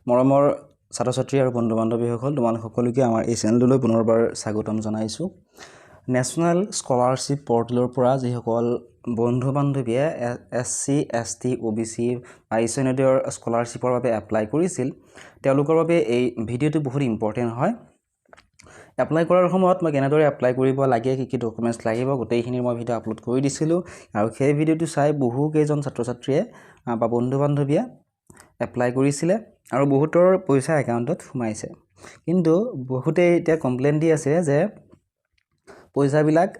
মৰমৰ ছাত্ৰ-ছাত্ৰী আৰু বন্ধু-বান্ধৱীসকল তোমালোক সকলোকে আমাৰ এই চেনেললৈ পুনৰবাৰ স্বাগতম জনাইছোঁ। নেশ্যনেল স্কলাৰশ্বিপ পৰ্টেলৰ পৰা যিসকল বন্ধু-বান্ধৱীয়ে SC, ST, OBC বা ইছনেটৰ স্কলাৰশ্বিপৰ বাবে এপ্লাই কৰিছিল তেওঁলোকৰ বাবে এই ভিডিঅ'টো বহুত ইম্পৰ্টেণ্ট হয়। এপ্লাই কৰাৰ সময়ত মই কেনেদৰে এপ্লাই কৰিব লাগে, কি ডকুমেণ্টছ লাগিব গোটেইখিনি মই ভিডিঅ' আপলোড কৰি দিছিলোঁ আৰু সেই ভিডিঅ'টো চাই বহু কেইজন ছাত্ৰ-ছাত্ৰীয়ে বা বন্ধু-বান্ধৱীয়ে এপ্লাই কৰিছিলে আৰু বহুতৰ পইচা একাউণ্টত সোমাইছে। কিন্তু বহুতে এতিয়া কমপ্লেইন দি আছে যে পইচাবিলাক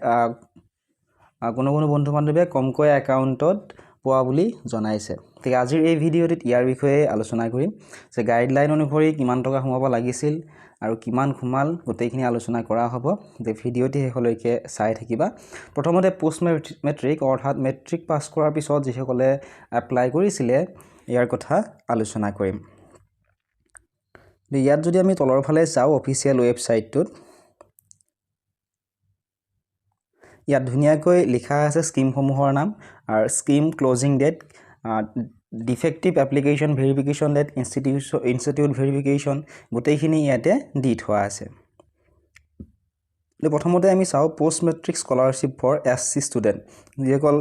কোনো বন্ধু-বান্ধৱীয়ে কমকৈ একাউণ্টত পোৱা বুলি জনাইছে। ঠিক আজিৰ এই ভিডিঅ'টোত ইয়াৰ বিষয়ে আলোচনা কৰিম যে গাইডলাইন অনুসৰি কিমান টকা সোমাব লাগিছিল আৰু কিমান সোমাল গোটেইখিনি আলোচনা কৰা হ'ব। যে ভিডিঅ'টি শেষলৈকে চাই থাকিবা। প্ৰথমতে পোষ্ট মেট্ৰিক অৰ্থাৎ মেট্ৰিক পাছ কৰাৰ পিছত যিসকলে এপ্লাই কৰিছিলে ইয়াৰ কথা আলোচনা কৰিম। ইয়াত যদি আমি তলৰ ফালে চাওঁ অফিচিয়েল ৱেবছাইটটোত ইয়াত ধুনীয়াকৈ লিখা আছে স্কিমসমূহৰ নাম আৰু scheme closing date, defective application verification date, institute verification গোটেইখিনি ইয়াতে দি থোৱা আছে। প্ৰথমতে আমি চাওঁ post matric scholarship for SC student. যিসকল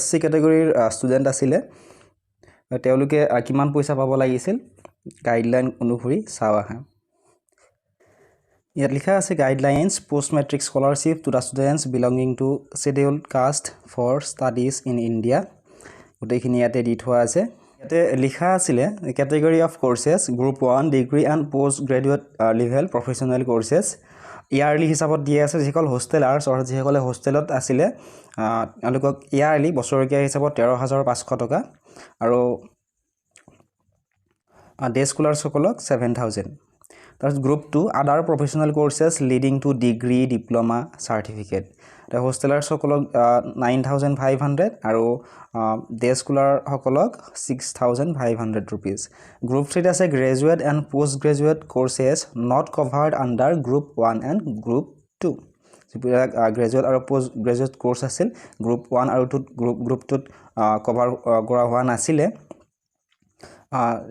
SC কেটেগৰীৰ ষ্টুডেণ্ট আছিলে তেওঁলোকে কিমান পইচা পাব লাগিছিল গাইডলাইন অনুসৰি চাওঁ আহা। ইয়াত লিখা আছে guidelines post matric scholarship to the students belonging to scheduled caste for studies in India গোটেইখিনি ইয়াতে দি থোৱা আছে। ইয়াতে লিখা আছিলে category of courses group 1 degree and post graduate level professional courses. Yearly হিচাপত দিয়া আছে যিসকল হোষ্টেলাৰ্ছ অৰ্থাৎ যিসকলে হোষ্টেলত আছিলে তেওঁলোকক ইয়াৰলি বছৰেকীয়া হিচাপত 13,500 টকা আৰু ডে স্কলাৰসকলক 7,000। তাৰপিছত group 2 other professional courses leading to degree diploma certificate. হোষ্টেলাৰসকলক 9,500 আৰু ডে স্কলাৰসকলক 6,500 ৰুপিজ। গ্ৰুপ 3 আছে graduate and post graduate courses not covered under group 1 and group 2। যিবিলাক গ্ৰেজুৱেট আৰু পোষ্ট গ্ৰেজুৱেট কৰ্চ আছিল গ্ৰুপ 1 আৰু 2 গ্ৰুপটোত কভাৰ কৰা হোৱা নাছিলে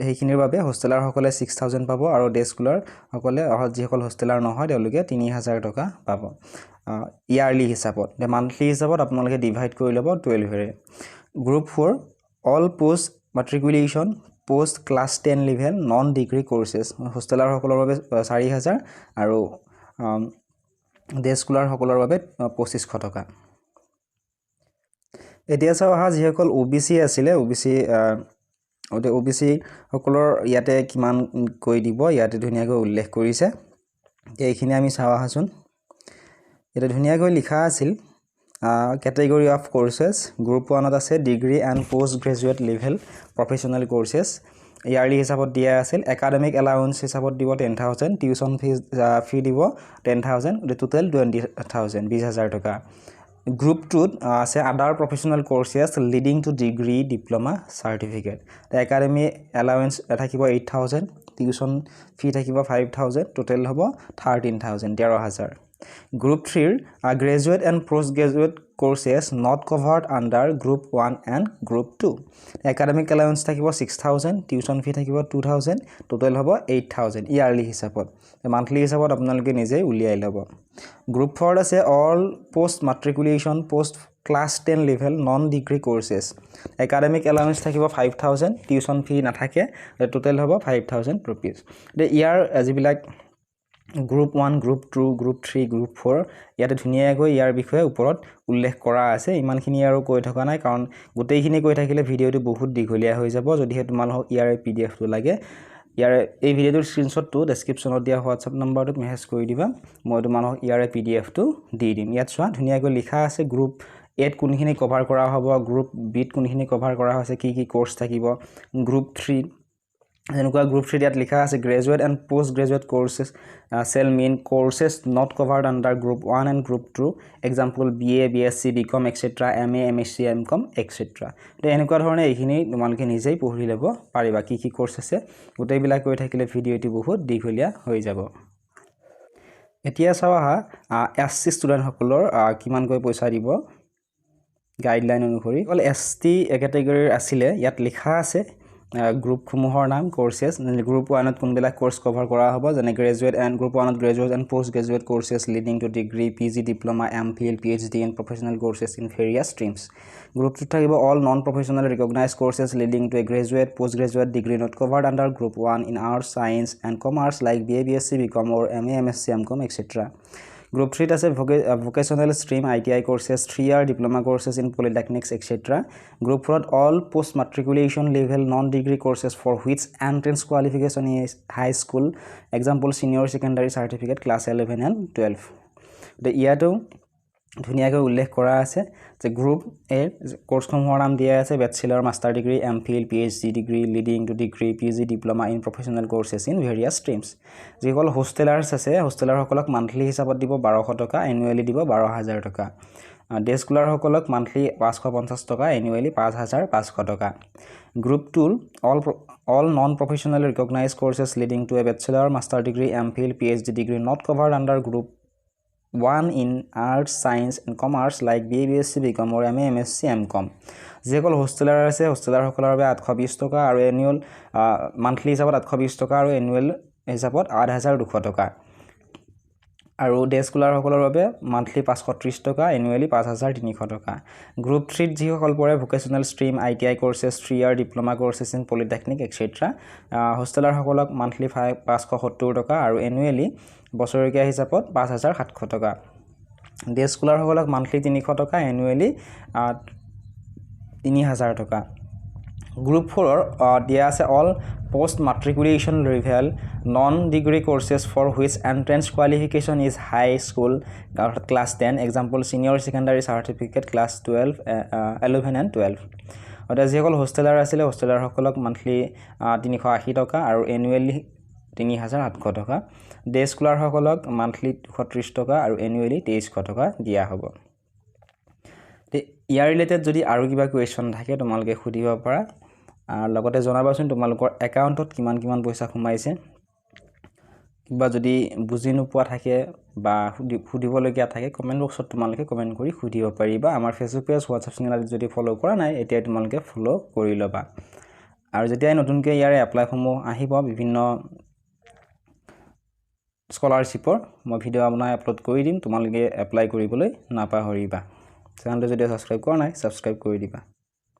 সেইখিনিৰ বাবে হোষ্টেলাৰসকলে 6,000 পাব আৰু ডে স্কলাৰসকলে অৰ্থাৎ যিসকল হোষ্টেলাৰ নহয় তেওঁলোকে 3,000 টকা পাব ইয়াৰলি হিচাপত। মান্থলি হিচাপত আপোনালোকে ডিভাইড কৰি ল'ব 12ৰে। Group 4 all post matriculation post class 10 level non degree courses হোষ্টেলাৰসকলৰ বাবে 4,000 আৰু ডে স্কলাৰসকলৰ বাবে 2,500 টকা। এতিয়া চাওঁ আহা যিসকল OBC আছিলে OBC সকলৰ ইয়াতে কিমান কৈ দিব ইয়াতে ধুনীয়াকৈ উল্লেখ কৰিছে। এইখিনি আমি চাওঁ আহাচোন। ইয়াতে ধুনীয়াকৈ লিখা আছিল কেটেগৰী অফ কৰ্চেছ গ্ৰুপ 1ত আছে degree and post graduate level professional courses. Yearly হিচাপত দিয়া আছিল একাডেমিক এলাউন্স হিচাপত দিব 10,000, টিউশ্যন ফি দিব 10,000, টোটেল 20,000 20,000 টকা। গ্ৰুপ 2ত আছে আদাৰ professional courses leading to degree diploma certificate. Academy allowance থাকিব 8,000, টিউশ্যন ফি থাকিব 5,000, টোটেল হ'ব 13,000 13,000। গ্ৰুপ 3ৰ graduate and post graduate courses not covered under group 1 and group 2। Academic allowance থাকিব 6,000, টিউশ্যন ফি থাকিব 2,000, টোটেল হ'ব 8,000 ইয়াৰলি হিচাপত। মান্থলি হিচাপত আপোনালোকে নিজেই উলিয়াই ল'ব। গ্ৰুপ 4ত আছে all post matriculation post class 10 level non degree courses. Academic allowance থাকিব 5,000, টিউশ্যন ফি নাথাকে, টোটেল হ'ব 5,000 ৰুপিজ। ইয়াৰ যিবিলাক গ্ৰুপ 1 গ্ৰুপ 2 গ্ৰুপ 3 গ্ৰুপ 4 ইয়াতে ধুনীয়াকৈ ইয়াৰ বিষয়ে ওপৰত উল্লেখ কৰা আছে। ইমানখিনি আৰু কৈ থকা নাই কাৰণ গোটেইখিনি কৈ থাকিলে ভিডিঅ'টো বহুত দীঘলীয়া হৈ যাব। যদিহে তোমালোকক ইয়াৰ PDF-টো লাগে এই ভিডিঅ'টোৰ স্ক্ৰীনশ্বটটো ডেছক্ৰিপশ্যনত দিয়া হোৱাটছআপ নম্বৰটোত মেছেজ কৰি দিবা, মই তোমালোকক ইয়াৰ PDF-টো দি দিম। ইয়াত চোৱা ধুনীয়াকৈ লিখা আছে গ্ৰুপ 8 কোনখিনি কভাৰ কৰা হ'ব, গ্ৰুপ Bত কোনখিনি কভাৰ কৰা হৈছে, কি কৰ্চ থাকিব। গ্ৰুপ 3 যেনেকুৱা গ্ৰুপ 3 ইয়াত লিখা আছে graduate and post graduate courses cell main courses not covered under group 1 and group 2 example BA BSc BCom etc. MA MSc MCom etc. এনেকুৱা ধৰণে এইখিনি তোমালোকে নিজেই পঢ়ি ল'ব পাৰিবা কি কৰ্চ আছে। গোটেইবিলাক কৈ থাকিলে ভিডিঅ'টো বহুত দীঘলীয়া হৈ যাব। এতিয়া চাওঁ আহা SC ষ্টুডেণ্টসকলৰ কিমানকৈ পইচা দিব গাইডলাইন অনুসৰি। অকল ST কেটেগৰীৰ আছিলে ইয়াত লিখা আছে গ্ৰুপসমূহৰ নাম কোৰ্চেছ গ্ৰুপ 1ত কোনবিলাক কোৰ্চ কভাৰ কৰা হ'ব যেনে গ্ৰেজুৱেট এণ্ড গ্ৰুপ 1ত graduate and post graduate courses leading to degree PG diploma MPhil PhD and professional courses in various streams group 2ত থাকিব all non professional recognised courses leading to a graduate post graduate degree not covered under group 1 in arts science and commerce like BA BSc BCom or MA MSc MCom etc. Group 3 আছে vocational stream ITI courses 3-year diploma courses in polytechnics etc. Group 4 all post matriculation level non-degree courses for which entrance qualification is high school example senior secondary certificate class 11 and 12. The ইয়াতো ধুনিয়াকৈ উল্লেখ কৰা আছে যে group এ কোৰ্সসমূহৰ নাম দিয়া আছে bachelor master degree MPhil PhD degree leading to degree PG diploma in professional courses in various streams যিসকল hostellers আছে হোষ্টেলাৰসকলক মান্থলি হিচাপত দিব 1200 টকা এনুৱেলি দিব 12000 টকা ডে স্কলাৰসকলক মান্থলি 550 টকা এনুৱেলি 5500 টকা group 2 all non professional recognized courses leading to a bachelor master degree MPhil PhD degree not covered under group 1 in arts science and commerce like BA BSc BCom or MA MSc MCom যেসকল হোষ্টেলাৰ আছে হোষ্টেলাৰসকলৰ বাবে 820 টকা আৰু annual monthly হিচাপত 820 টকা আৰু annual হিচাপত 8200 টকা আৰু ডে স্কলাৰসকলৰ বাবে মান্থলি 530 টকা এনুৱেলি 5300 টকা গ্ৰুপ 3 যিসকল পৰে vocational stream ITI courses 3-year diploma courses in polytechnic etc. হোষ্টেলাৰসকলক মান্থলি 570 টকা আৰু এনুৱেলি বছৰীয়া হিচাপত 5700 টকা ডে স্কলাৰসকলক মান্থলি 300 টকা এনুৱেলি 3000 টকা গ্ৰুপ 4 দিয়া আছে all post matriculation level non degree courses for which entrance qualification is high school class 10 example senior secondary certificate class 12 11 and 12 অৰ্থাৎ যিসকল হোষ্টেলাৰ আছিল হোষ্টেলাৰসকলক মান্থলি 380 টকা আৰু এনুৱেলি 3700 টকা ডে স্কলাৰসকলক মান্থলি 230 টকা আৰু এনুৱেলি 2300 টকা দিয়া হ'ব ইয়াৰ ৰিলেটেড যদি আৰু কিবা কোৱেশ্চন থাকে তোমালোকে সুধিব পাৰা আৰু লগতে জনাবাচোন তোমালোকৰ একাউণ্টত কিমান পইচা সোমাইছে কিবা যদি বুজি নোপোৱা থাকে বা সুধিবলগীয়া থাকে কমেন্ট বক্সত তোমালোকে কমেন্ট কৰি সুধিব পাৰিবা আমাৰ ফেচবুক পেজ হোৱাটছআপ চেনেল যদি ফলো কৰা নাই এতিয়া তোমালোকে ফলো কৰি লবা আৰু যেতিয়া নতুনকৈ ইয়াৰে এপ্লাইসমূহ আহিব বিভিন্ন স্কলাৰশ্বিপৰ মই ভিডিও বনাই আপলোড কৰি দিম তোমালোকে এপ্লাই কৰিবলৈ নাপাহৰিবা চেনেলটো যদি সাবস্ক্ৰাইব কৰা নাই সাবস্ক্ৰাইব কৰি দিবা